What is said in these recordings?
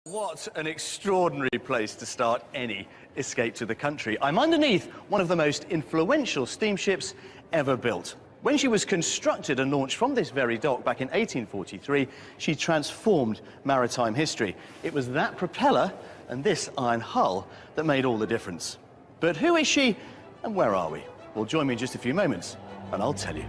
What an extraordinary place to start any escape to the country. I'm underneath one of the most influential steamships ever built. When she was constructed and launched from this very dock back in 1843, she transformed maritime history. It was that propeller and this iron hull that made all the difference. But who is she and where are we? Well, join me in just a few moments and I'll tell you.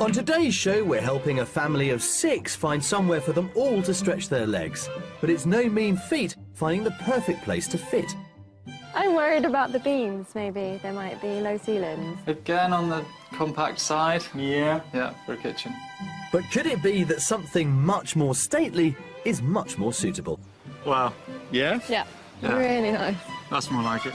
On today's show, we're helping a family of 6 find somewhere for them all to stretch their legs. But it's no mean feat finding the perfect place to fit. I'm worried about the beams, maybe. There might be low ceilings. Again, on the compact side. Yeah, for a kitchen. But could it be that something much more stately is much more suitable? Wow. Yeah? Yeah, really nice. That's more like it.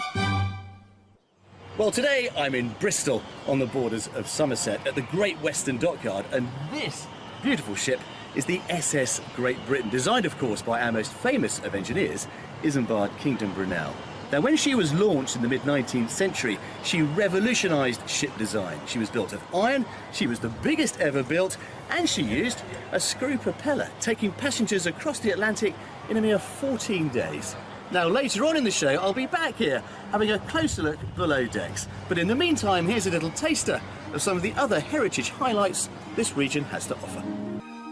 Well, today I'm in Bristol, on the borders of Somerset, at the Great Western Dockyard, and this beautiful ship is the SS Great Britain, designed, of course, by our most famous of engineers, Isambard Kingdom Brunel. Now, when she was launched in the mid-19th century, she revolutionised ship design. She was built of iron, she was the biggest ever built, and she used a screw propeller, taking passengers across the Atlantic in a mere 14 days. Now, later on in the show, I'll be back here having a closer look below decks. But in the meantime, here's a little taster of some of the other heritage highlights this region has to offer.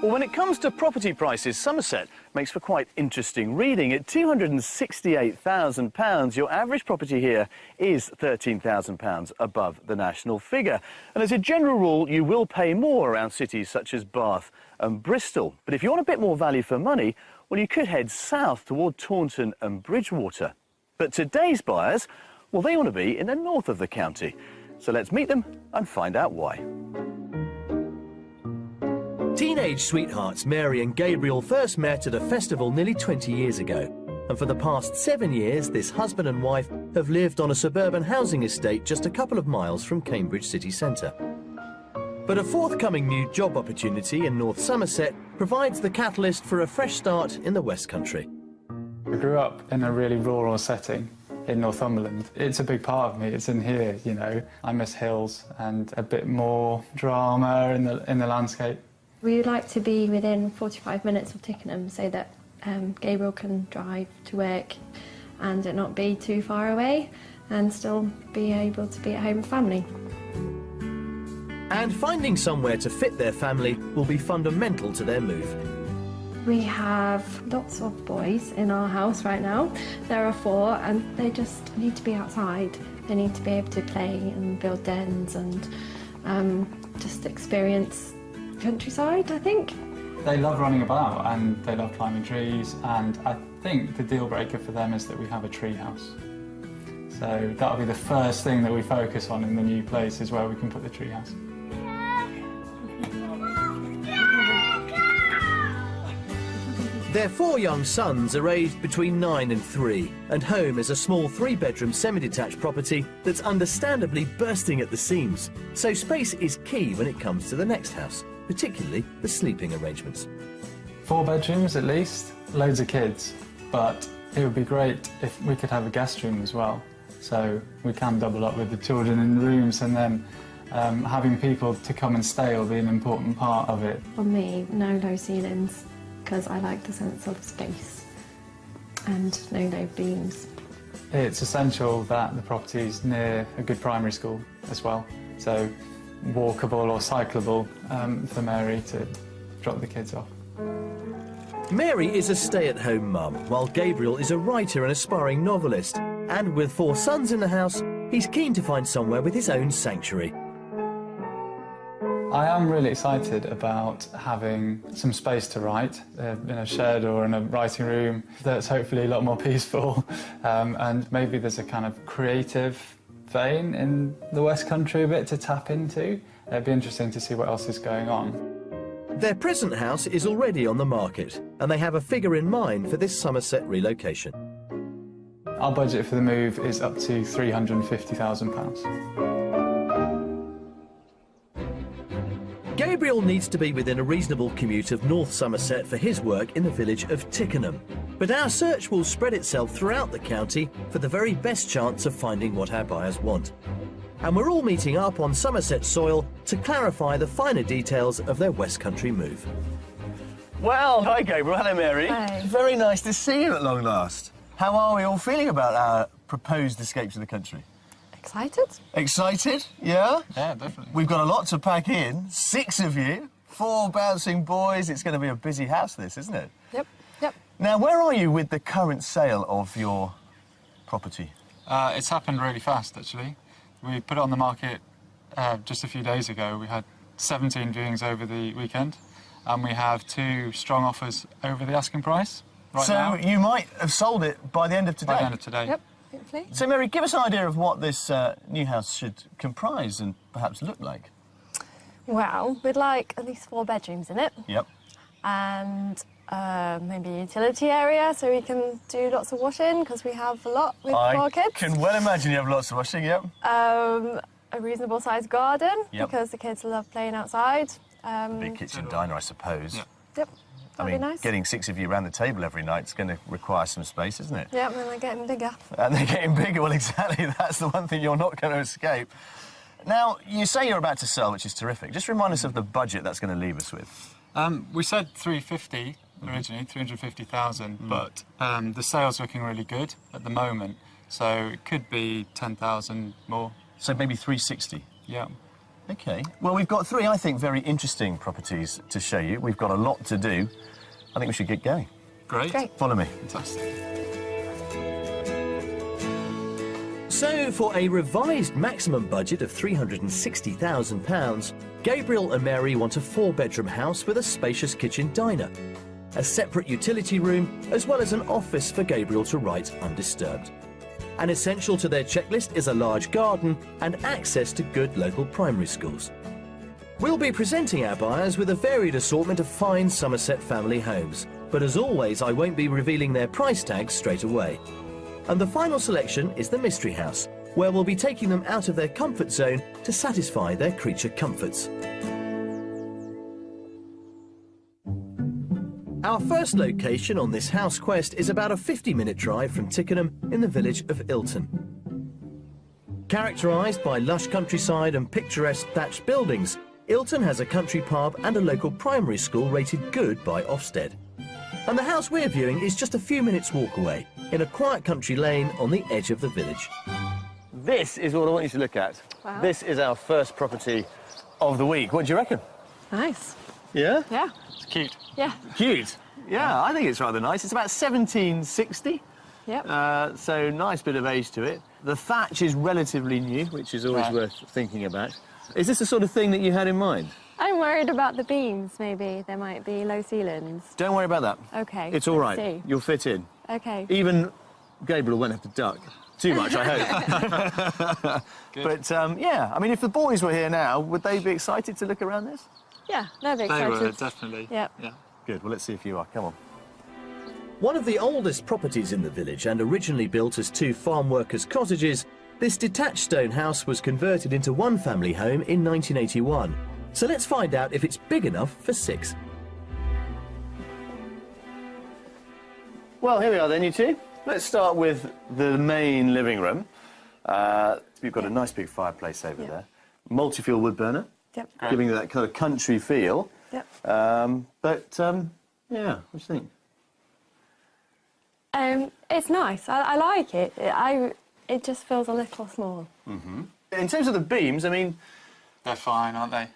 Well, when it comes to property prices, Somerset makes for quite interesting reading. At £268,000, your average property here is £13,000 above the national figure. And as a general rule, you will pay more around cities such as Bath and Bristol. But if you want a bit more value for money, well, you could head south toward Taunton and Bridgewater. But today's buyers, well, they want to be in the north of the county. So let's meet them and find out why. Teenage sweethearts Mary and Gabriel first met at a festival nearly 20 years ago. And for the past 7 years, this husband and wife have lived on a suburban housing estate just a couple of miles from Cambridge city centre. But a forthcoming new job opportunity in North Somerset provides the catalyst for a fresh start in the West Country. I grew up in a really rural setting in Northumberland. It's a big part of me, it's in here, you know. I miss hills and a bit more drama in the landscape. We would like to be within 45 minutes of Tickenham so that Gabriel can drive to work and it not be too far away and still be able to be at home with family. And finding somewhere to fit their family will be fundamental to their move. We have lots of boys in our house right now. There are 4 and they just need to be outside. They need to be able to play and build dens and just experience countryside, I think. They love running about and they love climbing trees, and I think the deal breaker for them is that we have a tree house. So that'll be the first thing that we focus on in the new place, is where we can put the tree house. Their 4 young sons are aged between 9 and 3, and home is a small 3-bedroom semi-detached property that's understandably bursting at the seams. So space is key when it comes to the next house, particularly the sleeping arrangements. 4 bedrooms at least, loads of kids, but it would be great if we could have a guest room as well. So we can double up with the children in the rooms, and then having people to come and stay will be an important part of it. For me, no low ceilings, because I like the sense of space, and no low beams. It's essential that the property's near a good primary school as well, so walkable or cyclable for Mary to drop the kids off. Mary is a stay-at-home mum, while Gabriel is a writer and aspiring novelist. And with 4 sons in the house, he's keen to find somewhere with his own sanctuary. I am really excited about having some space to write in a shed or in a writing room that's hopefully a lot more peaceful, and maybe there's a kind of creative vein in the West Country a bit to tap into. It'd be interesting to see what else is going on. Their present house is already on the market, and they have a figure in mind for this Somerset relocation. Our budget for the move is up to £350,000. Gabriel needs to be within a reasonable commute of North Somerset for his work in the village of Tickenham. But our search will spread itself throughout the county for the very best chance of finding what our buyers want. And we're all meeting up on Somerset soil to clarify the finer details of their West Country move. Well, hi Gabriel, hello Mary. Hi. Very nice to see you at long last. How are we all feeling about our proposed escape to the country? Excited? Excited? Yeah? Yeah, definitely. We've got a lot to pack in, 6 of you, 4 bouncing boys. It's going to be a busy house, this, isn't it? Yep, yep. Now, where are you with the current sale of your property? It's happened really fast, actually. We put it on the market just a few days ago. We had 17 viewings over the weekend, and we have 2 strong offers over the asking price right now. So you might have sold it by the end of today? By the end of today. Yep, hopefully. So, Mary, give us an idea of what this new house should comprise and perhaps look like. Well, we'd like at least 4 bedrooms in it. Yep. And maybe a utility area so we can do lots of washing because we have a lot with 4 kids. I can well imagine you have lots of washing, yep. A reasonable sized garden Yep. because the kids love playing outside. Big kitchen diner, I suppose. Yep. Yep, I that'd mean, be nice. getting 6 of you around the table every night is going to require some space, isn't it? Yep, and they're getting bigger. And they're getting bigger. Well, exactly. That's the one thing you're not going to escape. Now, you say you're about to sell, which is terrific. Just remind us of the budget that's going to leave us with. We said 350 originally, 350,000, but the sale's looking really good at the moment, so it could be 10,000 more. So maybe 360. Yeah. OK. Well, we've got 3, I think, very interesting properties to show you. We've got a lot to do. I think we should get going. Great. Great. Follow me. Fantastic. So, for a revised maximum budget of £360,000, Gabriel and Mary want a 4-bedroom house with a spacious kitchen diner, a separate utility room, as well as an office for Gabriel to write undisturbed. And essential to their checklist is a large garden and access to good local primary schools. We'll be presenting our buyers with a varied assortment of fine Somerset family homes, but as always, I won't be revealing their price tags straight away. And the final selection is the mystery house, where we'll be taking them out of their comfort zone to satisfy their creature comforts. Our first location on this house quest is about a 50-minute drive from Tickenham in the village of Ilton. Characterised by lush countryside and picturesque thatched buildings, Ilton has a country pub and a local primary school rated good by Ofsted. And the house we're viewing is just a few minutes' walk away, in a quiet country lane on the edge of the village. This is what I want you to look at. Wow. This is our first property of the week. What do you reckon? Nice. Yeah? Yeah. It's cute. Yeah. Cute. Yeah, I think it's rather nice. It's about 1760. Yep. So nice bit of age to it. The thatch is relatively new, which is always Right. worth thinking about. Is this the sort of thing that you had in mind? I'm worried about the beams, maybe. There might be low ceilings. Don't worry about that. OK. It's all let's right. see. You'll fit in. OK. Even Gabriel won't have to duck too much, I hope. But, yeah, I mean, if the boys were here now, would they be excited to look around this? Yeah, they're big They excited. were, definitely. Yep. Yeah. Good, well, let's see if you are. Come on. One of the oldest properties in the village and originally built as 2 farm workers' cottages, this detached stone house was converted into 1 family home in 1981. So let's find out if it's big enough for 6. Well, here we are then, you two. Let's start with the main living room. We've got a nice big fireplace over there. Multi-fuel wood burner, Yep. giving it that kind of country feel. Yep. Yeah, what do you think? It's nice. I like it. It just feels a little small. In terms of the beams, I mean, They're fine, aren't they?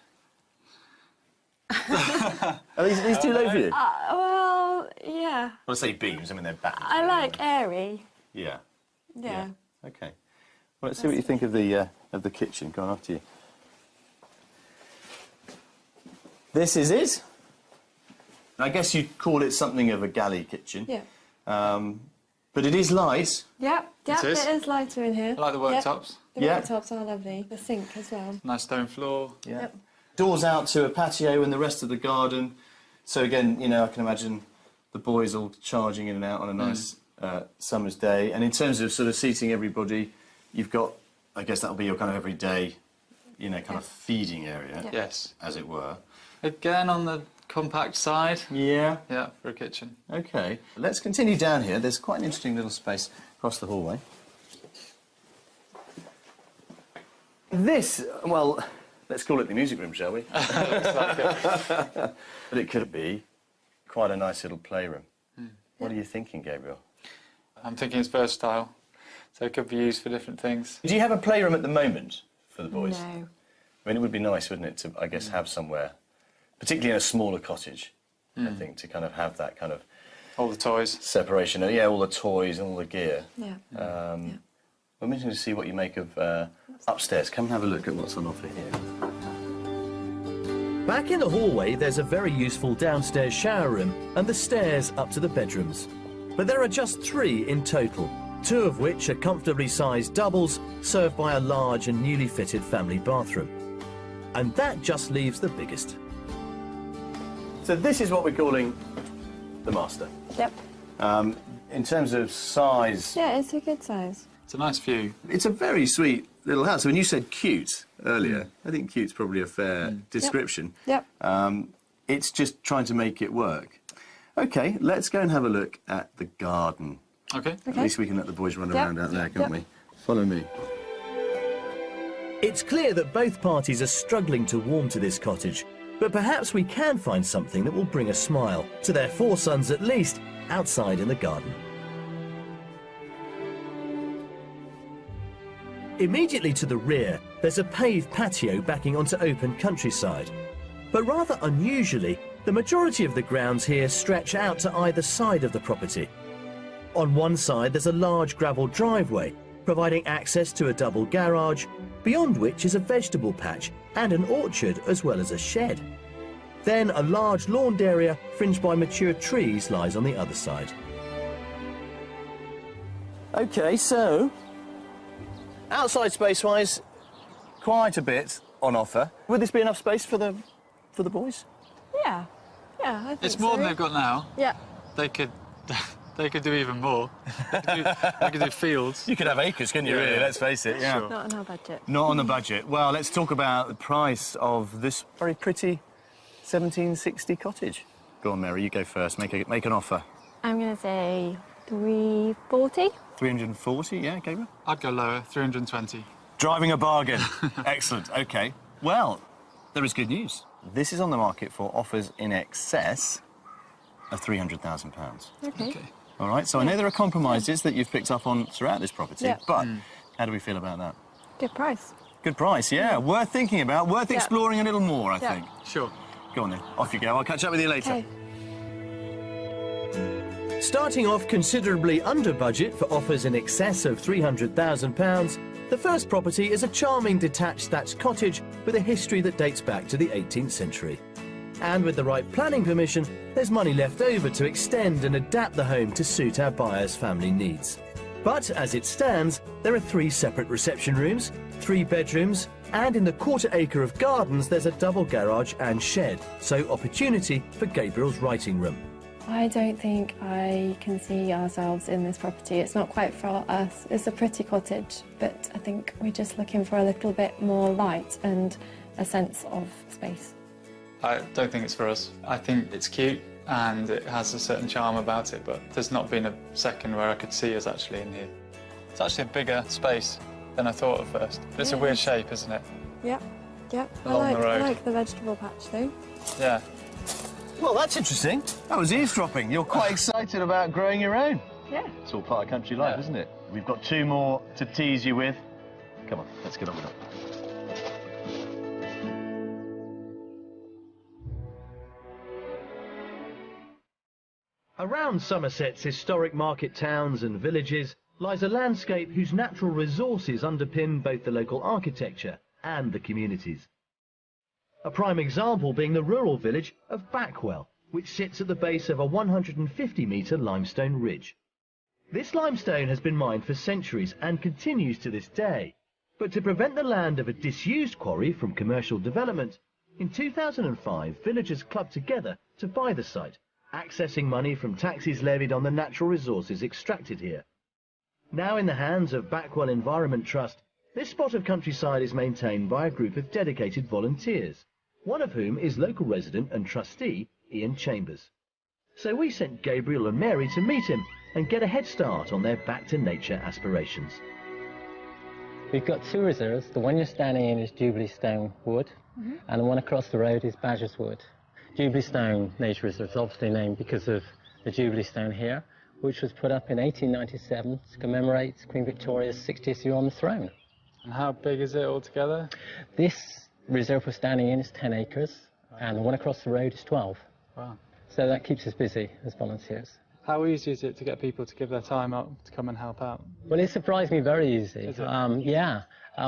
are these too low for you? Well, yeah. When I say beams, I mean they're back. I like airy. Yeah. Yeah. Okay. Well, let's see what you think of the kitchen. Go on, off to you. This is it. I guess you'd call it something of a galley kitchen. Yeah. But it is light. Yep. Yep. is? It is lighter in here. I like the worktops. The Yeah. worktops are lovely. The sink as well. Nice stone floor. Yeah. Yep. Doors out to a patio and the rest of the garden. So again, you know, I can imagine the boys all charging in and out on a nice summer's day. And in terms of sort of seating everybody, you've got, I guess that'll be your kind of everyday, you know, kind of feeding area, Yes. as it were. Again, on the compact side. Yeah. Yeah, for a kitchen. OK. Let's continue down here. There's quite an interesting little space across the hallway. This, well, let's call it the music room, shall we? But it could be quite a nice little playroom. What are you thinking, Gabriel? I'm thinking it's versatile, so it could be used for different things. Do you have a playroom at the moment for the boys? No. I mean, it would be nice, wouldn't it, to, I guess, have somewhere, particularly in a smaller cottage, I think, to kind of have that kind of... All the toys. Separation, yeah, all the toys and all the gear. Yeah. I'm interested to see what you make of upstairs. Come and have a look at what's on offer here. Back in the hallway, there's a very useful downstairs shower room and the stairs up to the bedrooms. But there are just 3 in total, 2 of which are comfortably sized doubles, served by a large and newly fitted family bathroom. And that just leaves the biggest. So this is what we're calling the master. Yep. In terms of size... Yeah, it's a good size. It's a nice view. It's a very sweet little house. When you said cute earlier, I think cute's probably a fair description. Yep. It's just trying to make it work. OK, let's go and have a look at the garden. OK. At least we can let the boys run around out there, can't we? Follow me. It's clear that both parties are struggling to warm to this cottage, but perhaps we can find something that will bring a smile, to their 4 sons at least, outside in the garden. Immediately to the rear, there's a paved patio backing onto open countryside. But rather unusually, the majority of the grounds here stretch out to either side of the property. On one side, there's a large gravel driveway, providing access to a double garage, beyond which is a vegetable patch and an orchard as well as a shed. Then a large lawned area fringed by mature trees lies on the other side. OK, so outside space-wise, quite a bit on offer. Would this be enough space for the boys? Yeah. Yeah, I think It's more than they've got now. Yeah. They could do even more. They could do fields. You could have acres, couldn't you, really? Let's face it, yeah. Sure. Not on our budget. Not on the budget. Well, let's talk about the price of this very pretty 1760 cottage. Go on, Mary, you go first. Make an offer. I'm going to say 340. 340, yeah, Gabriel? I'd go lower, 320. Driving a bargain. Excellent, OK. Well, there is good news. This is on the market for offers in excess of £300,000. Okay. All right, so I know there are compromises that you've picked up on throughout this property, but how do we feel about that? Good price. Good price, yeah. Worth thinking about, worth exploring a little more, I think. Sure. Go on then, off you go. I'll catch up with you later. Okay. Starting off considerably under budget for offers in excess of £300,000, the first property is a charming detached thatched cottage with a history that dates back to the 18th century. And with the right planning permission, there's money left over to extend and adapt the home to suit our buyer's family needs. But as it stands, there are 3 separate reception rooms, 3 bedrooms, and in the quarter-acre of gardens there's a double garage and shed, so opportunity for Gabriel's writing room. I don't think I can see ourselves in this property. It's not quite for us. It's a pretty cottage, but I think we're just looking for a little bit more light and a sense of space. I don't think it's for us. I think it's cute and it has a certain charm about it, but there's not been a second where I could see us actually in here. It's actually a bigger space than I thought at first. But it's a weird shape, isn't it? Yep, yep. Along the road. I like the vegetable patch though. Yeah. Well, that's interesting. That was eavesdropping. You're quite excited about growing your own. Yeah. It's all part of country life, isn't it? We've got 2 more to tease you with. Come on, let's get on with it. Around Somerset's historic market towns and villages lies a landscape whose natural resources underpin both the local architecture and the communities. A prime example being the rural village of Backwell, which sits at the base of a 150-metre limestone ridge. This limestone has been mined for centuries and continues to this day. But to prevent the land of a disused quarry from commercial development, in 2005 villagers clubbed together to buy the site, accessing money from taxes levied on the natural resources extracted here. Now in the hands of Backwell Environment Trust, this spot of countryside is maintained by a group of dedicated volunteers, one of whom is local resident and trustee Ian Chambers. So we sent Gabriel and Mary to meet him and get a head start on their back-to-nature aspirations. We've got 2 reserves. The one you're standing in is Jubilee Stone Wood, and the one across the road is Badger's Wood. Jubilee Stone Nature Reserve is obviously named because of the Jubilee Stone here, which was put up in 1897 to commemorate Queen Victoria's 60th year on the throne. And how big is it altogether? This reserve we're standing in is 10 acres, and the one across the road is 12. Wow. So that keeps us busy as volunteers. How easy is it to get people to give their time up to come and help out? Well, it surprised me very easy. Is it? Yeah,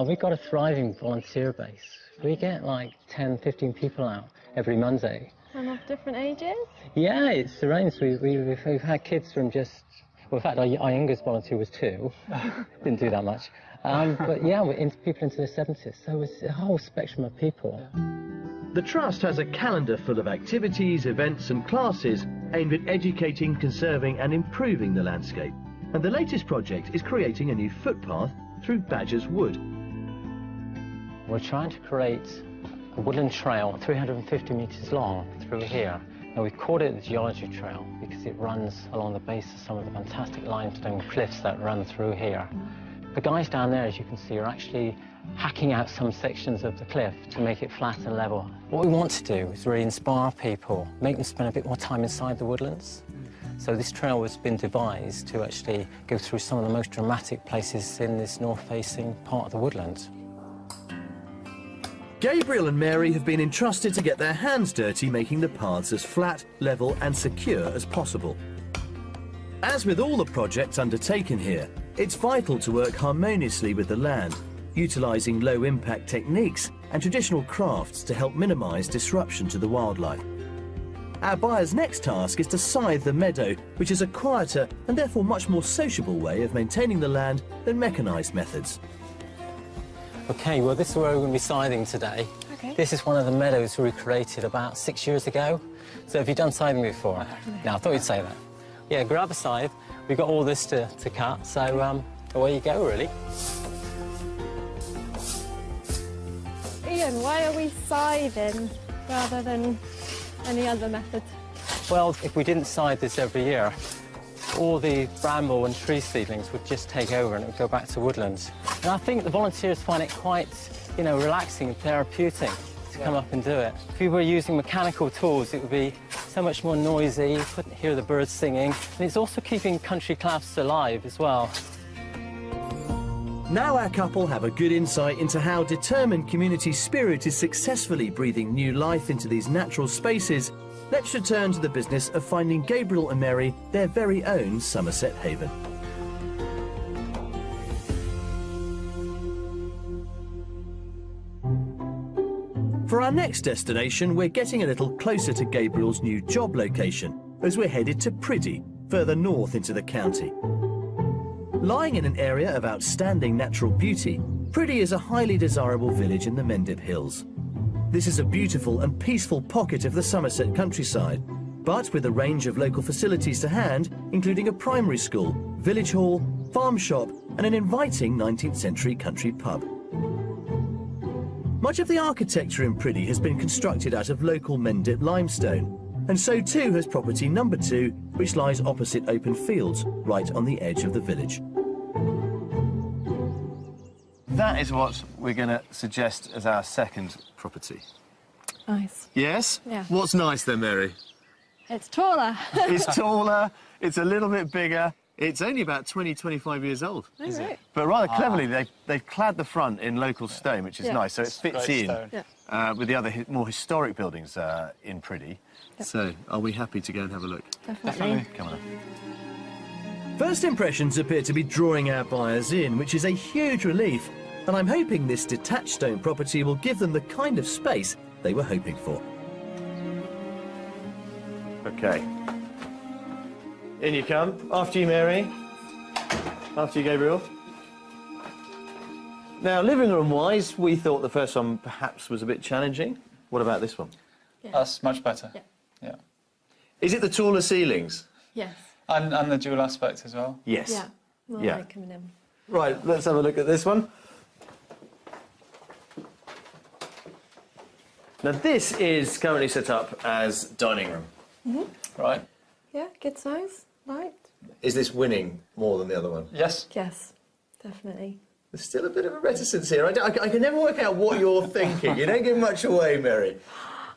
we've got a thriving volunteer base. We get like 10, 15 people out every Monday. And of different ages? Yeah, it's the range. We've had kids from just, well, in fact, our youngest volunteer was 2. Didn't do that much. But yeah, we're into people into their 70s, so it's a whole spectrum of people. The Trust has a calendar full of activities, events and classes aimed at educating, conserving and improving the landscape. And the latest project is creating a new footpath through Badger's Wood. We're trying to create a woodland trail 350 metres long through here. Now we've called it the Geology Trail because it runs along the base of some of the fantastic limestone cliffs that run through here. The guys down there, as you can see, are actually hacking out some sections of the cliff to make it flat and level. What we want to do is really inspire people, make them spend a bit more time inside the woodlands. So this trail has been devised to actually go through some of the most dramatic places in this north-facing part of the woodland. Gabriel and Mary have been entrusted to get their hands dirty making the paths as flat, level and secure as possible. As with all the projects undertaken here, it's vital to work harmoniously with the land, utilising low-impact techniques and traditional crafts to help minimise disruption to the wildlife. Our buyer's next task is to scythe the meadow, which is a quieter and therefore much more sociable way of maintaining the land than mechanised methods. OK, well this is where we're going to be scything today. Okay. This is one of the meadows we created about 6 years ago. So have you done scything before? No, I thought you'd say that. Yeah, grab a scythe. We've got all this to cut, so away you go, really. Ian, why are we scything rather than any other method? Well, if we didn't scythe this every year, all the bramble and tree seedlings would just take over and it would go back to woodlands. And I think the volunteers find it quite, you know, relaxing and therapeutic to come up and do it. If we were using mechanical tools, it would be so much more noisy, you couldn't hear the birds singing, and it's also keeping country crafts alive as well. Now our couple have a good insight into how determined community spirit is successfully breathing new life into these natural spaces. Let's return to the business of finding Gabriel and Mary their very own Somerset haven. For our next destination, we're getting a little closer to Gabriel's new job location as we're headed to Priddy, further north into the county. Lying in an area of outstanding natural beauty, Priddy is a highly desirable village in the Mendip Hills. This is a beautiful and peaceful pocket of the Somerset countryside, but with a range of local facilities to hand, including a primary school, village hall, farm shop and an inviting 19th century country pub. Much of the architecture in Priddy has been constructed out of local Mendip limestone, and so too has property number 2, which lies opposite open fields, right on the edge of the village. That is what we're going to suggest as our second property. Nice. Yes? Yeah. What's nice then, Mary? It's taller. It's taller, it's a little bit bigger. It's only about 20, 25 years old. Oh, is it? But rather cleverly, they've clad the front in local stone, which is nice, so it fits in with the other more historic buildings in Priddy. Yep. So, are we happy to go and have a look? Definitely. Come on. First impressions appear to be drawing our buyers in, which is a huge relief. And I'm hoping this detached stone property will give them the kind of space they were hoping for. OK. In you come. After you, Mary. After you, Gabriel. Now, living room-wise, we thought the first one perhaps was a bit challenging. What about this one? Yeah. That's much better. Yeah. Yeah. Is it the taller ceilings? Yes. And the dual aspect as well? Yes. Yeah. Well, Yeah. like coming in. Right, let's have a look at this one. Now, this is currently set up as dining room. Mm-hmm. Right. Yeah, good size. Light. Is this winning more than the other one? Yes. Yes, definitely. There's still a bit of a reticence here. I can never work out what you're thinking. You don't give much away, Mary.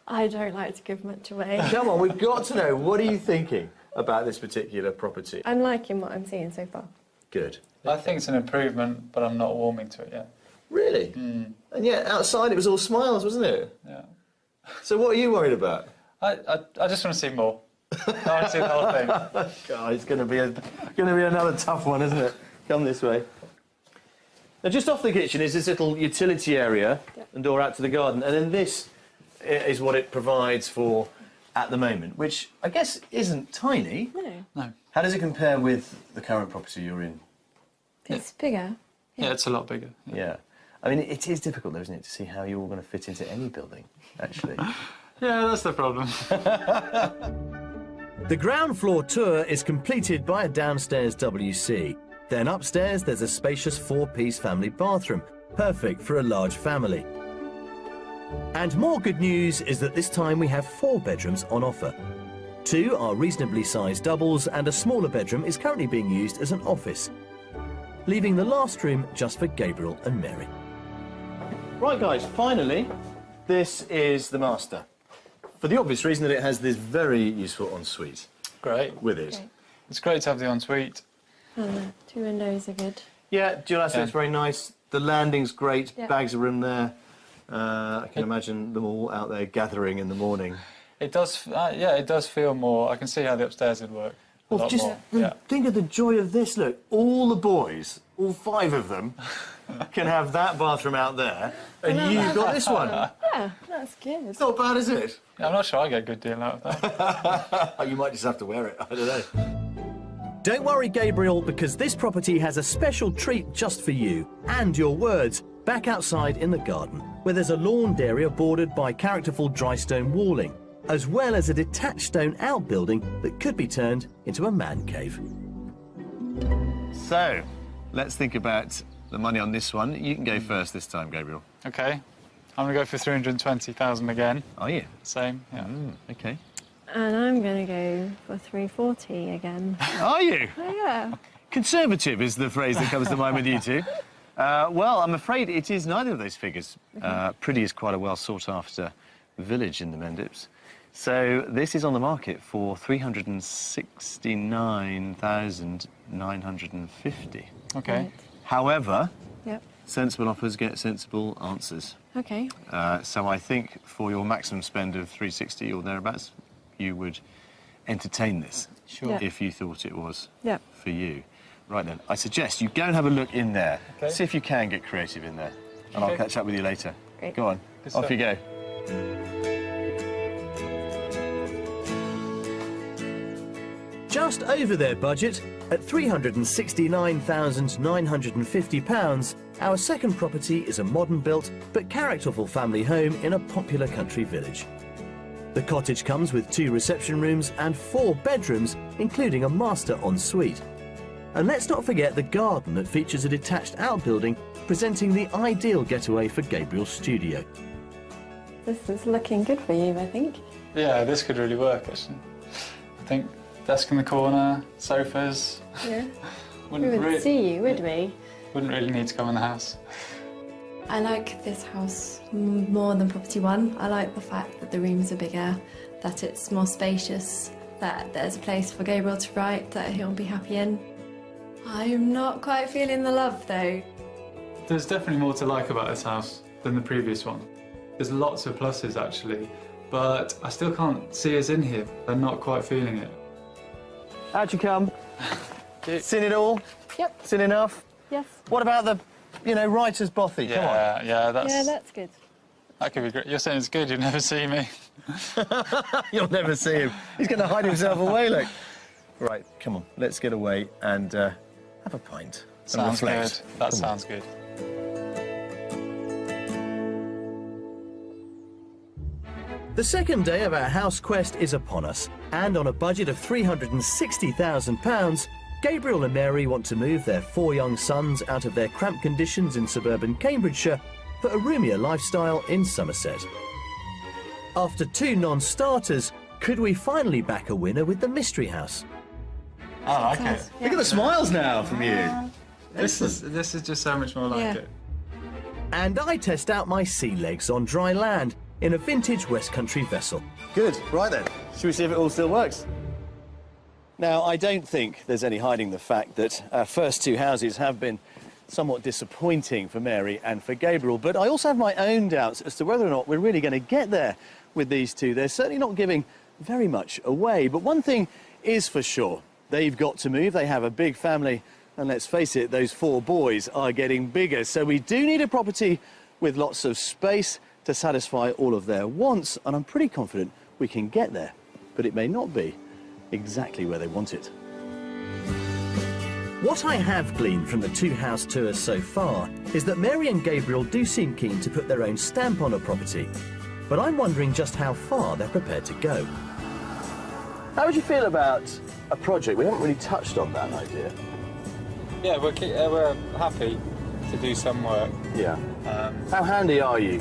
I don't like to give much away. Come on, we've got to know. What are you thinking about this particular property? I'm liking what I'm seeing so far. Good. I think it's an improvement, but I'm not warming to it yet. Really? And yet, outside it was all smiles, wasn't it? Yeah. So what are you worried about? I just want to see more. I want to see the whole thing. God, it's going to be another tough one, isn't it? Come this way. Now, just off the kitchen is this little utility area and door out to the garden, and then this is what it provides for at the moment, which I guess isn't tiny. No. How does it compare with the current property you're in? It's bigger. Yeah, it's a lot bigger. Yeah. I mean, it is difficult, though, isn't it, to see how you're all going to fit into any building, actually. Yeah, that's the problem. The ground floor tour is completed by a downstairs WC. Then upstairs there's a spacious 4-piece family bathroom, perfect for a large family. And more good news is that this time we have 4 bedrooms on offer. 2 are reasonably sized doubles and a smaller bedroom is currently being used as an office, leaving the last room just for Gabriel and Mary. Right guys, finally, this is the master. For the obvious reason that it has this very useful ensuite. Great. With it. Great. It's great to have the ensuite. And the 2 windows are good. Yeah, Jill, I think it's very nice. The landing's great, Yeah. bags of room there. I can imagine them all out there gathering in the morning. It does, yeah, it does feel more. I can see how the upstairs would work. A lot more. Yeah. Think of the joy of this. Look, all the boys, all 5 of them, can have that bathroom out there, and you've got this one. Yeah, that's good. It's not bad, is it? Yeah, I'm not sure I get a good deal out of that. You might just have to wear it. I don't know. Don't worry, Gabriel, because this property has a special treat just for you and your words back outside in the garden, where there's a lawned area bordered by characterful dry stone walling, as well as a detached stone outbuilding that could be turned into a man cave. So, let's think about the money on this one. You can go first this time, Gabriel. OK. I'm going to go for 320,000 again. Are you? Same, yeah. OK. And I'm going to go for 340 again. Are you? Oh, yeah. Conservative is the phrase that comes to mind with you two. Well, I'm afraid it is neither of those figures. Priddy is quite a well sought-after village in the Mendips. So this is on the market for 369,950. OK. Right. However, Yep. sensible offers get sensible answers. OK. So I think for your maximum spend of 360 or thereabouts, you would entertain this. Sure. Yeah. If you thought it was Yep. for you. Right then, I suggest you go and have a look in there. Okay. See if you can get creative in there. And I'll Okay. catch up with you later. Great. Go on, Good off stuff. you go. Just over their budget, at £369,950, our second property is a modern-built but characterful family home in a popular country village. The cottage comes with 2 reception rooms and 4 bedrooms, including a master ensuite. And let's not forget the garden that features a detached outbuilding, presenting the ideal getaway for Gabriel's studio. This is looking good for you, I think. Yeah, this could really work, actually. I think desk in the corner, sofas. Yeah. We Wouldn't wouldn't see you, would we? Wouldn't really need to come in the house. I like this house more than property 1. I like the fact that the rooms are bigger, that it's more spacious, that there's a place for Gabriel to write that he'll be happy in. I'm not quite feeling the love, though. There's definitely more to like about this house than the previous one. There's lots of pluses, actually, but I still can't see us in here. I'm not quite feeling it. How'd you come? Seen it all? Yep. Seen enough? Yes. What about the, writer's bothy? Come on. Yeah, That's good. that could be great. You're saying it's good, you'll never see me. You'll never see him. He's going to hide himself away, look. Right, come on, let's get away and have a pint. And Sounds good. reflect. That Come on. sounds good. The second day of our house quest is upon us, and on a budget of £360,000, Gabriel and Mary want to move their 4 young sons out of their cramped conditions in suburban Cambridgeshire for a roomier lifestyle in Somerset. After 2 non-starters, could we finally back a winner with the mystery house? I like it. Look at the smiles now from you. This is just so much more like Yeah. it. And I test out my sea legs on dry land, in a vintage West Country vessel. Good, right then. Should we see if it all still works? Now, I don't think there's any hiding the fact that our first two houses have been somewhat disappointing for Mary and for Gabriel, but I also have my own doubts as to whether or not we're really going to get there with these two. They're certainly not giving very much away, but one thing is for sure. They've got to move, they have a big family, and let's face it, those 4 boys are getting bigger, so we do need a property with lots of space to satisfy all of their wants, and I'm pretty confident we can get there, but it may not be exactly where they want it. What I have gleaned from the 2 house tours so far is that Mary and Gabriel do seem keen to put their own stamp on a property, but I'm wondering just how far they're prepared to go. How would you feel about a project? We haven't really touched on that idea. Yeah, we're happy to do some work. Yeah. How handy are you,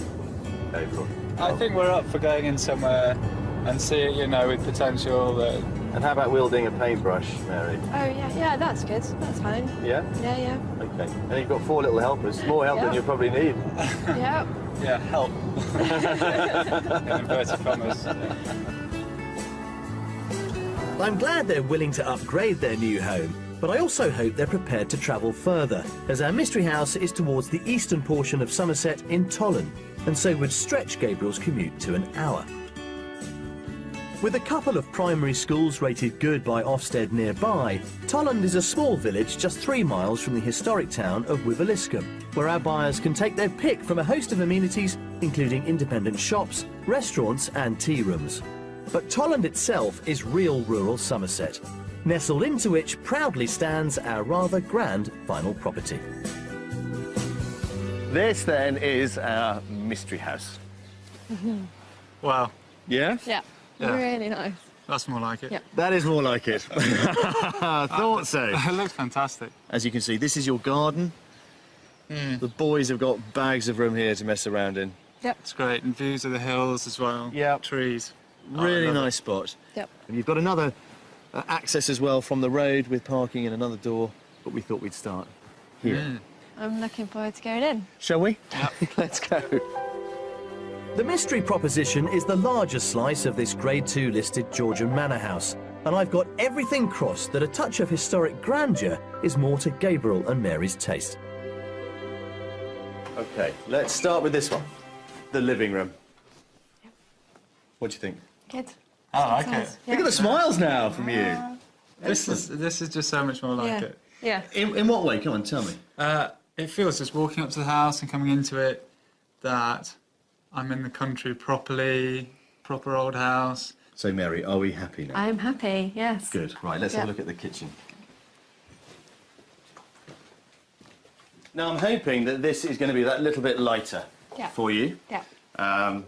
Gabriel? I think we're up for going in somewhere and see it, you know, with potential that... And how about wielding a paintbrush, Mary? Oh, yeah, that's good. That's fine. Yeah? Yeah. Okay. And you've got 4 little helpers. More help than you probably need. Yeah. Yeah, help. In inverted commas. I'm glad they're willing to upgrade their new home, but I also hope they're prepared to travel further, as our mystery house is towards the eastern portion of Somerset in Tolland, and so would stretch Gabriel's commute to an hour. With a couple of primary schools rated good by Ofsted nearby, Tolland is a small village just 3 miles from the historic town of Wiveliscombe, where our buyers can take their pick from a host of amenities, including independent shops, restaurants and tea rooms. But Tolland itself is real rural Somerset, nestled into which proudly stands our rather grand final property. This, then, is our mystery house. Wow. Yeah? Yeah. Yeah. Really nice. That's more like it. Yeah. That is more like it. Thought so. It looks fantastic. As you can see, this is your garden. The boys have got bags of room here to mess around in. Yep. It's great, and views of the hills as well. Yep. Trees. Really I love nice spot. Yep. And you've got another access as well from the road with parking and another door, but we thought we'd start here. I'm looking forward to going in. Shall we? Let's go. The mystery proposition is the largest slice of this Grade 2 listed Georgian manor house, and I've got everything crossed that a touch of historic grandeur is more to Gabriel and Mary's taste. OK, let's start with this one, the living room. What do you think? Good. I like Nice. it. Yeah. Look at the smiles now from you. This is just so much more like it. Yeah. In what way? Come on, tell me. It feels just walking up to the house and coming into it that I'm in the country properly, proper old house. So, Mary, are we happy now? I'm happy, yes. Good. Right, let's have a look at the kitchen. Now, I'm hoping that this is going to be that little bit lighter for you. Yeah.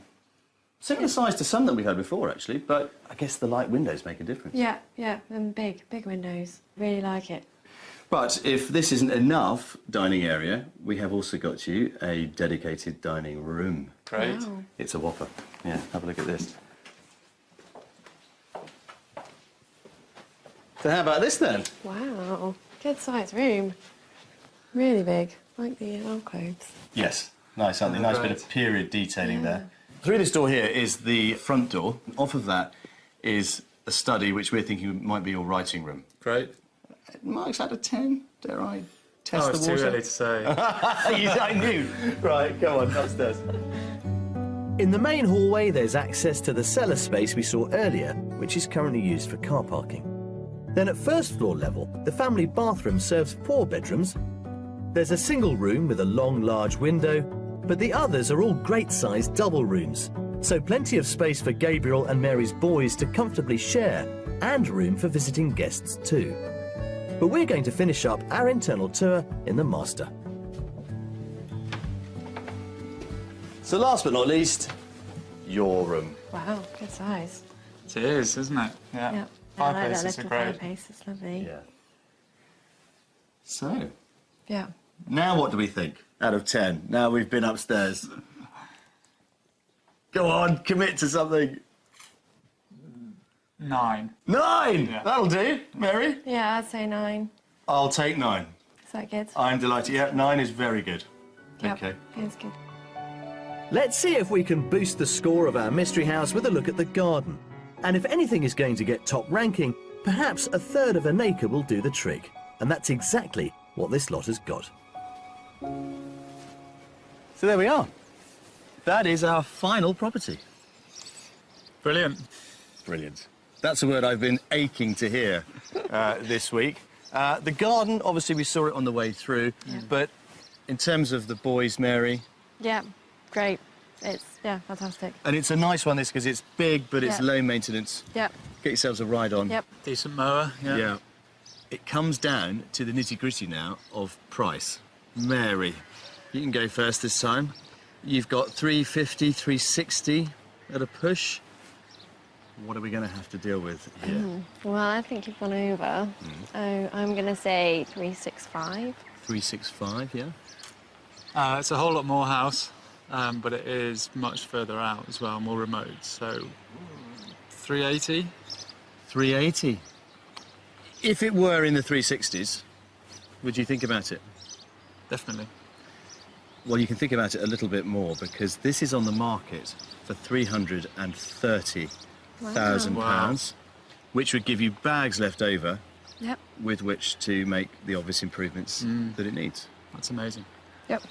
Similar size to some that we've had before, actually, but I guess the light windows make a difference. Yeah, and big windows. Really like it. But if this isn't enough dining area, we have also got you a dedicated dining room. Great. Wow. It's a whopper. Yeah, have a look at this. So how about this then? Wow. Good sized room. Really big. Like the alcoves. Yes, nice, aren't they? Nice bit of period detailing there. Through this door here is the front door. Off of that is a study, which we're thinking might be your writing room. Great. Marks out of 10, dare I test It's the water? too early to say. I knew. Right, come on, upstairs. In the main hallway, there's access to the cellar space we saw earlier, which is currently used for car parking. Then at first floor level, the family bathroom serves 4 bedrooms. There's a single room with a long, large window, but the others are all great-sized double rooms, so plenty of space for Gabriel and Mary's boys to comfortably share, and room for visiting guests too. But we're going to finish up our internal tour in the master. So last but not least, your room. Wow, good size. It is, isn't it? Yeah. Yeah. I like that Fireplaces are little great. fireplace. It's lovely. Yeah. So, Yeah. now what do we think out of 10? Now we've been upstairs. Go on, commit to something. 9. 9! Yeah. That'll do, Mary. Yeah, I'd say 9. I'll take 9. Is that good? I'm delighted. Yeah, 9 is very good. Yep. Okay. It's good. Let's see if we can boost the score of our mystery house with a look at the garden. And if anything is going to get top ranking, perhaps 1/3 of an acre will do the trick. And that's exactly what this lot has got. So there we are. That is our final property. Brilliant. Brilliant. That's a word I've been aching to hear this week. The garden, obviously we saw it on the way through, but in terms of the boys, Mary... Yeah, great. It's, yeah, fantastic. And it's a nice one, this, because it's big, but it's low maintenance. Yep. Get yourselves a ride on. Yep. Decent mower, yeah. It comes down to the nitty-gritty now of price. Mary, you can go first this time. You've got 350, 360 at a push. What are we going to have to deal with here? Well, I think you've gone over. So I'm going to say 365. 365, yeah? It's a whole lot more house, but it is much further out as well, more remote. So 380. 380. If it were in the 360s, would you think about it? Definitely. Well, you can think about it a little bit more, because this is on the market for £330,000, which would give you bags left over with which to make the obvious improvements that it needs. That's amazing. Yep.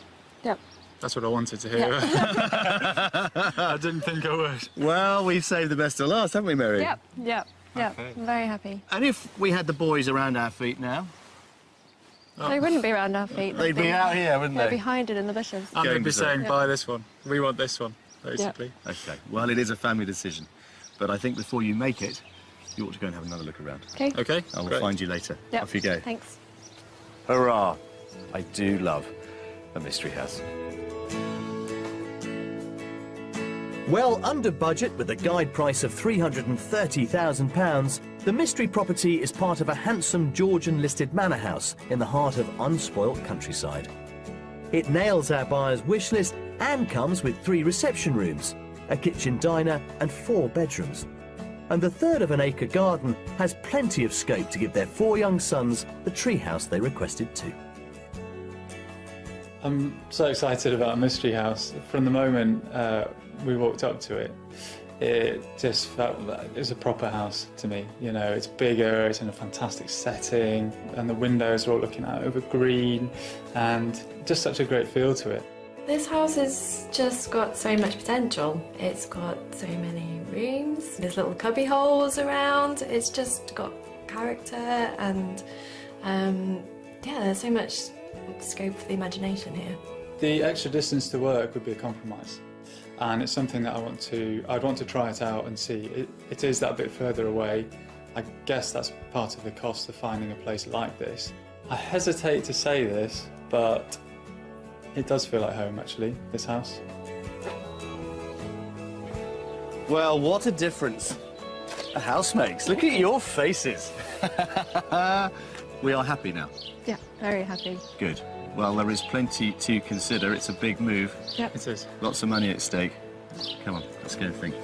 Yep. That's what I wanted to hear. I didn't think I would. Well, we've saved the best to last, haven't we, Mary? Yep. Yep. Yep. Okay. I'm very happy. And if we had the boys around our feet now? They wouldn't be around our feet. They'd be out here, wouldn't They'd they? be hiding in the bushes. I'm going to be Games, saying, yeah. buy this one. We want this one, basically. OK, well, it is a family decision. But I think before you make it, you ought to go and have another look around. Okay. OK, I will great. find you later. Yep. Off you go. Thanks. Hurrah! I do love a mystery house. Well under budget with a guide price of £330,000, the mystery property is part of a handsome Georgian listed manor house in the heart of unspoilt countryside. It nails our buyer's wish list and comes with 3 reception rooms, a kitchen diner and 4 bedrooms. And the 1/3 of an acre garden has plenty of scope to give their 4 young sons the treehouse they requested too. I'm so excited about a mystery house. From the moment we walked up to it, it just felt like it's a proper house to me. You know, it's bigger, it's in a fantastic setting, and the windows are all looking out over green, and just such a great feel to it. This house has just got so much potential. It's got so many rooms, there's little cubby holes around, it's just got character and yeah, there's so much scope for the imagination here. The extra distance to work would be a compromise, and it's something that I'd want to try it out and see. It is that bit further away. I guess that's part of the cost of finding a place like this. I hesitate to say this, but it does feel like home, actually, this house. Well, what a difference a house makes. Look at your faces. We are happy now. Yeah, very happy. Good. Well, there is plenty to consider. It's a big move. Yep. It is. Lots of money at stake. Come on, let's go and think.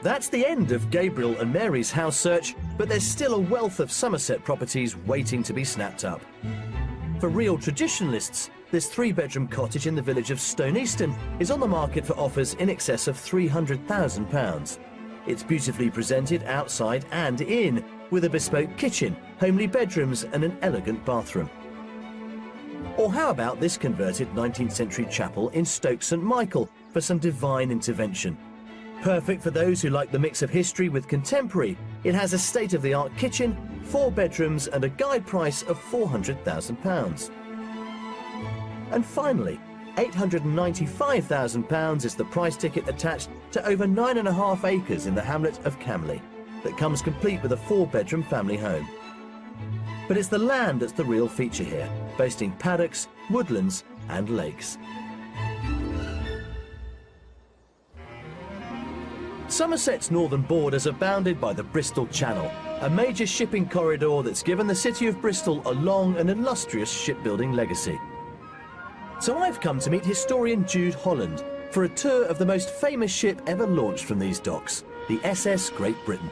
That's the end of Gabriel and Mary's house search, but there's still a wealth of Somerset properties waiting to be snapped up. For real traditionalists, this 3-bedroom cottage in the village of Stone Easton is on the market for offers in excess of £300,000. It's beautifully presented outside and in, with a bespoke kitchen, homely bedrooms and an elegant bathroom. Or how about this converted 19th century chapel in Stoke St Michael for some divine intervention? Perfect for those who like the mix of history with contemporary, it has a state-of-the-art kitchen, 4 bedrooms and a guide price of £400,000. And finally, £895,000 is the price ticket attached to over 9.5 acres in the hamlet of Camley, that comes complete with a 4-bedroom family home. But it's the land that's the real feature here, boasting paddocks, woodlands and lakes. Somerset's northern borders are bounded by the Bristol Channel, a major shipping corridor that's given the city of Bristol a long and illustrious shipbuilding legacy. So I've come to meet historian Jude Holland for a tour of the most famous ship ever launched from these docks, the SS Great Britain.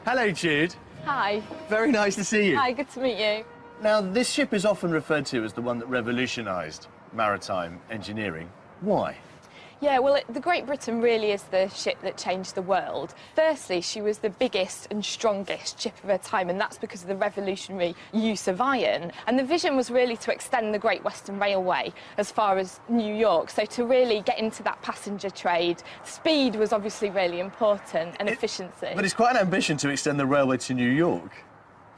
Hello, Jude. Hi. Very nice to see you. Hi, good to meet you. Now, this ship is often referred to as the one that revolutionised maritime engineering. Why? Yeah, well, the Great Britain really is the ship that changed the world. Firstly, she was the biggest and strongest ship of her time, and that's because of the revolutionary use of iron. And the vision was really to extend the Great Western Railway as far as New York, so to really get into that passenger trade. Speed was obviously really important, and efficiency. But it's quite an ambition to extend the railway to New York.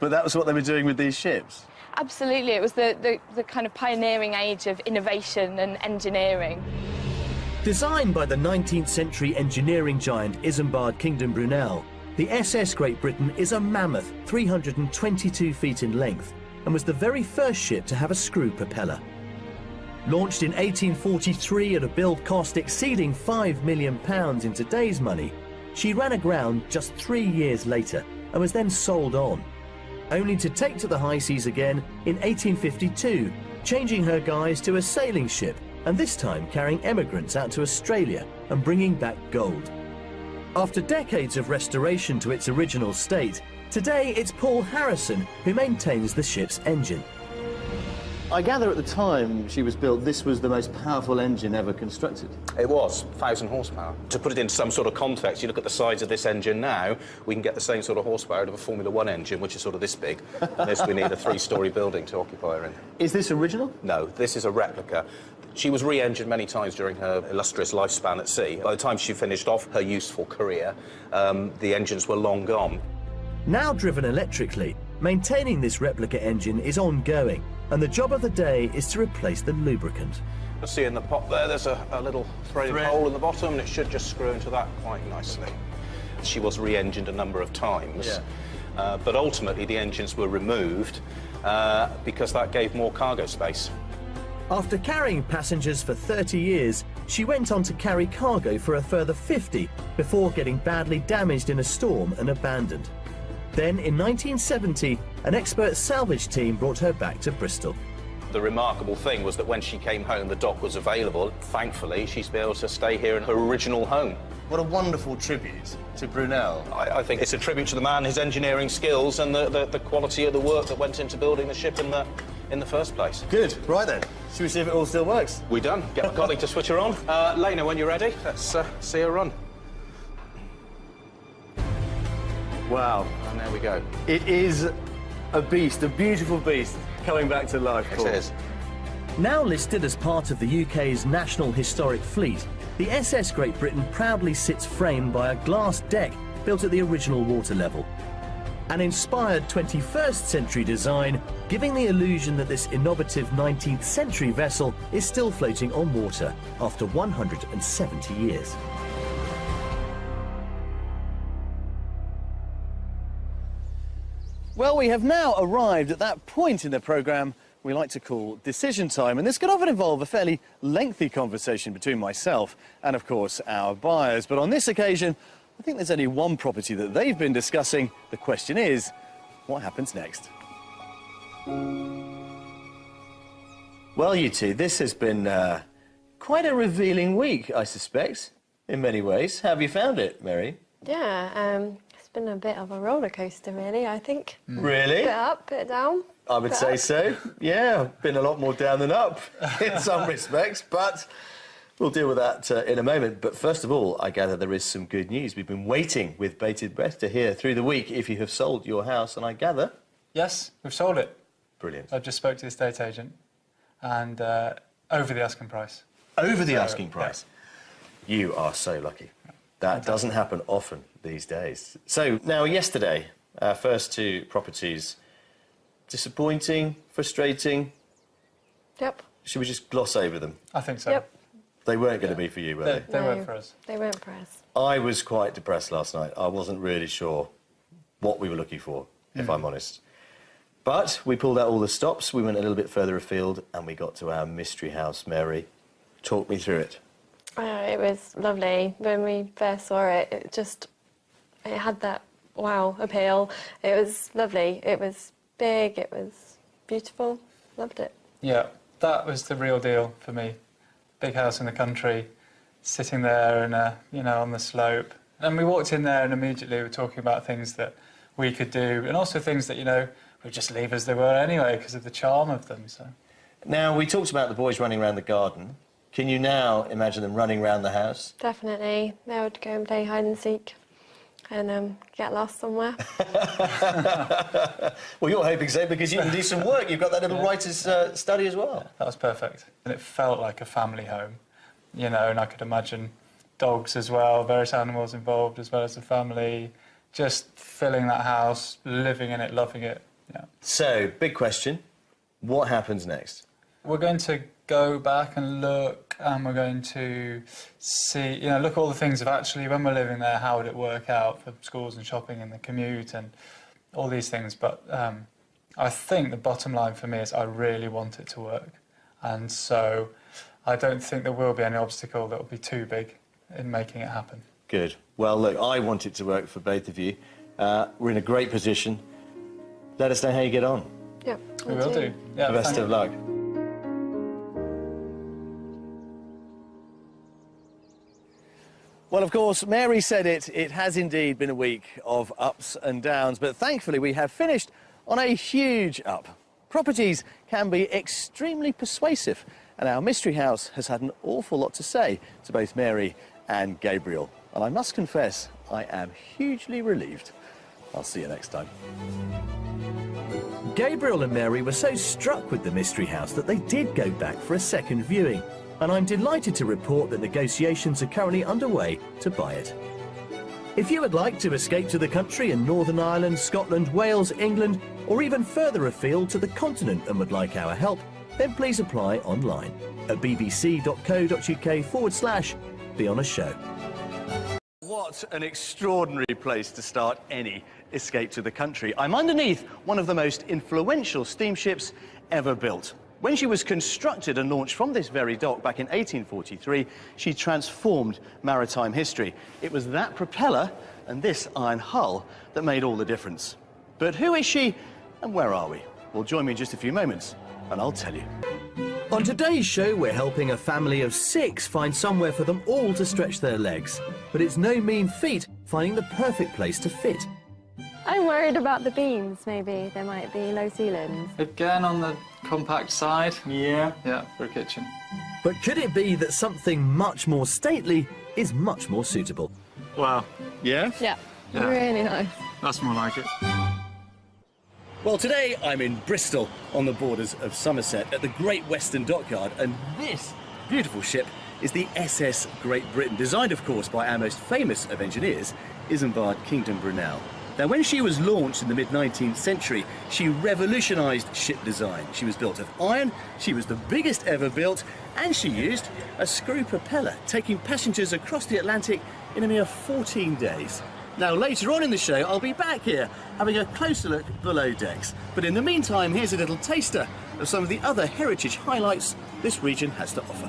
But that was what they were doing with these ships. Absolutely, it was the kind of pioneering age of innovation and engineering. Designed by the 19th century engineering giant Isambard Kingdom Brunel, the SS Great Britain is a mammoth 322 feet in length and was the very first ship to have a screw propeller. Launched in 1843 at a build cost exceeding £5 million in today's money, she ran aground just 3 years later and was then sold on, only to take to the high seas again in 1852, changing her guise to a sailing ship, and this time carrying emigrants out to Australia and bringing back gold. After decades of restoration to its original state, today it's Paul Harrison who maintains the ship's engine. I gather at the time she was built, this was the most powerful engine ever constructed. It was 1,000 horsepower. To put it in some sort of context, you look at the size of this engine now, we can get the same sort of horsepower out of a Formula 1 engine, which is sort of this big. And this we need a 3-storey building to occupy her in. Is this original? No, this is a replica. She was re-engined many times during her illustrious lifespan at sea. By the time she finished off her useful career, the engines were long gone. Now driven electrically, maintaining this replica engine is ongoing, and the job of the day is to replace the lubricant. You'll see in the pot there, there's a little threaded hole in the bottom, and it should just screw into that quite nicely. She was re-engined a number of times, but ultimately the engines were removed because that gave more cargo space. After carrying passengers for 30 years, she went on to carry cargo for a further 50 before getting badly damaged in a storm and abandoned. Then, in 1970, an expert salvage team brought her back to Bristol. The remarkable thing was that when she came home, the dock was available. Thankfully, she's been able to stay here in her original home. What a wonderful tribute to Brunel. I think it's a tribute to the man, his engineering skills, and the quality of the work that went into building the ship in the first place. Good. Right then. Should we see if it all still works? We done. Get my colleague to switch her on. Lena, when you're ready, let's see her run. Wow. And there we go. It is a beast, a beautiful beast, coming back to life. Yes, it is. Now listed as part of the UK's National Historic Fleet, the SS Great Britain proudly sits framed by a glass deck built at the original water level. An inspired 21st century design, giving the illusion that this innovative 19th century vessel is still floating on water after 170 years. Well, we have now arrived at that point in the programme we like to call decision time, and this could often involve a fairly lengthy conversation between myself and, of course, our buyers. But on this occasion, I think there's only one property that they've been discussing. The question is, what happens next? Well, you two, this has been quite a revealing week, I suspect, in many ways. How have you found it, Mary? Yeah, it's been a bit of a roller coaster, really, I think. Really? Bit up, bit down. I would say so. Yeah, been a lot more down than up in some respects, but we'll deal with that in a moment. But first of all, I gather there is some good news. We've been waiting with bated breath to hear through the week if you have sold your house, and I gather... Yes, we've sold it. Brilliant. I just spoke to the estate agent, and over the asking price. Over the asking price? Yeah. You are so lucky. That doesn't happen often these days. So, now, yesterday, our first two properties, disappointing, frustrating? Yep. Should we just gloss over them? I think so. Yep. They weren't going to be for you, were they? They weren't for us. They weren't for us. I was quite depressed last night. I wasn't really sure what we were looking for, if I'm honest. But we pulled out all the stops, we went a little bit further afield, and we got to our mystery house. Mary, talk me through it. It was lovely. When we first saw it, it had that wow appeal. It was lovely. It was big, it was beautiful. Loved it. Yeah, that was the real deal for me. Big house in the country, sitting there in on the slope. And we walked in there and immediately we were talking about things that we could do, and also things that, you know, would just leave as they were anyway because of the charm of them. So. Now, we talked about the boys running around the garden. Can you now imagine them running around the house? Definitely. They would go and play hide and seek and get lost somewhere. Well, you're hoping so because you can do some work. You've got that little writer's study as well. That was perfect. And it felt like a family home, you know, and I could imagine dogs as well, various animals involved as well as the family, just filling that house, living in it, loving it. Yeah. So, big question, what happens next? We're going to go back and look, and we're going to see, you know, look at all the things of actually, when we're living there, how would it work out for schools and shopping and the commute and all these things. But I think the bottom line for me is I really want it to work. And so I don't think there will be any obstacle that will be too big in making it happen. Good. Well, look, I want it to work for both of you. We're in a great position. Let us know how you get on. Yep, We will do. Yeah, Best of luck. Well, of course, Mary said it. It has indeed been a week of ups and downs, but thankfully we have finished on a huge up. Properties can be extremely persuasive, and our mystery house has had an awful lot to say to both Mary and Gabriel. And I must confess, I am hugely relieved. I'll see you next time. Gabriel and Mary were so struck with the mystery house that they did go back for a second viewing. And I'm delighted to report that negotiations are currently underway to buy it. If you would like to escape to the country in Northern Ireland, Scotland, Wales, England, or even further afield to the continent and would like our help, then please apply online at bbc.co.uk/Be On A Show. What an extraordinary place to start any escape to the country. I'm underneath one of the most influential steamships ever built. When she was constructed and launched from this very dock back in 1843, she transformed maritime history. It was that propeller and this iron hull that made all the difference. But who is she and where are we? Well, join me in just a few moments and I'll tell you. On today's show, we're helping a family of 6 find somewhere for them all to stretch their legs. But it's no mean feat finding the perfect place to fit. I'm worried about the beams, maybe. There might be low ceilings. Again, on the compact side. Yeah, for a kitchen. But could it be that something much more stately is much more suitable? Well, yeah? Yeah, really nice. That's more like it. Well, today I'm in Bristol on the borders of Somerset at the Great Western Dockyard, and this beautiful ship is the SS Great Britain, designed, of course, by our most famous of engineers, Isambard Kingdom Brunel. Now, when she was launched in the mid-19th century, she revolutionised ship design. She was built of iron, she was the biggest ever built, and she used a screw propeller, taking passengers across the Atlantic in a mere 14 days. Now, later on in the show, I'll be back here having a closer look below decks. But in the meantime, here's a little taster of some of the other heritage highlights this region has to offer.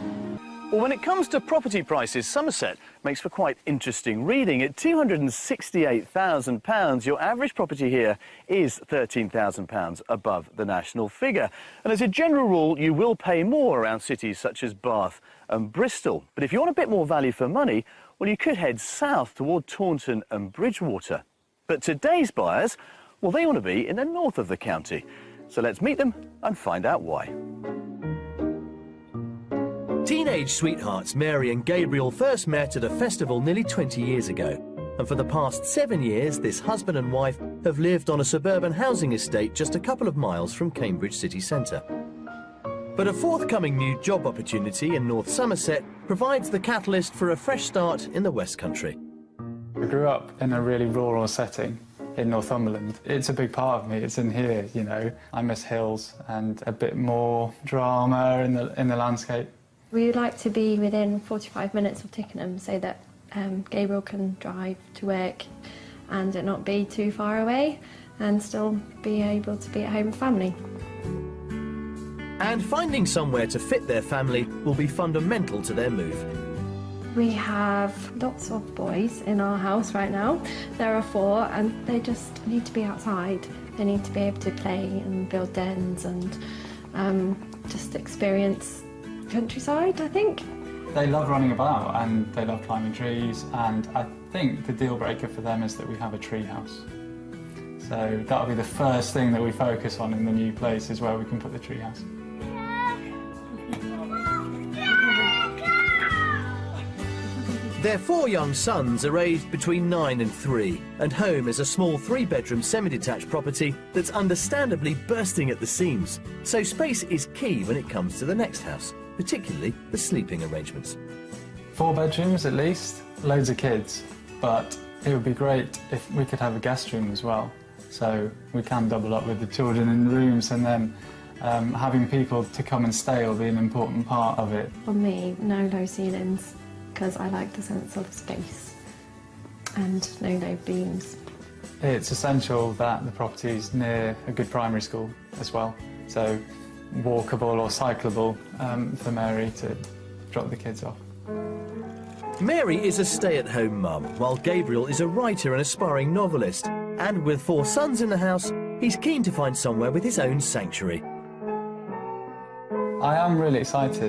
Well, when it comes to property prices, Somerset makes for quite interesting reading. At £268,000, your average property here is £13,000 above the national figure. And as a general rule, you will pay more around cities such as Bath and Bristol. But if you want a bit more value for money, well, you could head south toward Taunton and Bridgewater. But today's buyers, well, they want to be in the north of the county. So let's meet them and find out why. Teenage sweethearts Mary and Gabriel first met at a festival nearly 20 years ago. And for the past 7 years, this husband and wife have lived on a suburban housing estate just a couple of miles from Cambridge city centre. But a forthcoming new job opportunity in North Somerset provides the catalyst for a fresh start in the West Country. I grew up in a really rural setting in Northumberland. It's a big part of me, it's in here, you know. I miss hills and a bit more drama in the landscape. We would like to be within 45 minutes of Tickenham so that Gabriel can drive to work and it not be too far away and still be able to be at home with family. And finding somewhere to fit their family will be fundamental to their move. We have lots of boys in our house right now. There are 4 and they just need to be outside. They need to be able to play and build dens and just experience countryside, I think. They love running about and they love climbing trees, and I think the deal breaker for them is that we have a tree house. So that'll be the first thing that we focus on in the new place, is where we can put the treehouse. Their 4 young sons are aged between 9 and 3, and home is a small 3-bedroom semi-detached property that's understandably bursting at the seams. So space is key when it comes to the next house, particularly the sleeping arrangements. 4 bedrooms at least, loads of kids, but it would be great if we could have a guest room as well. So we can double up with the children in rooms, and then having people to come and stay will be an important part of it. For me, no low ceilings, because I like the sense of space, and no low beams. It's essential that the property is near a good primary school as well, so walkable or cyclable for Mary to drop the kids off. Mary is a stay-at-home mum, while Gabriel is a writer and aspiring novelist. And with 4 sons in the house, he's keen to find somewhere with his own sanctuary. I am really excited.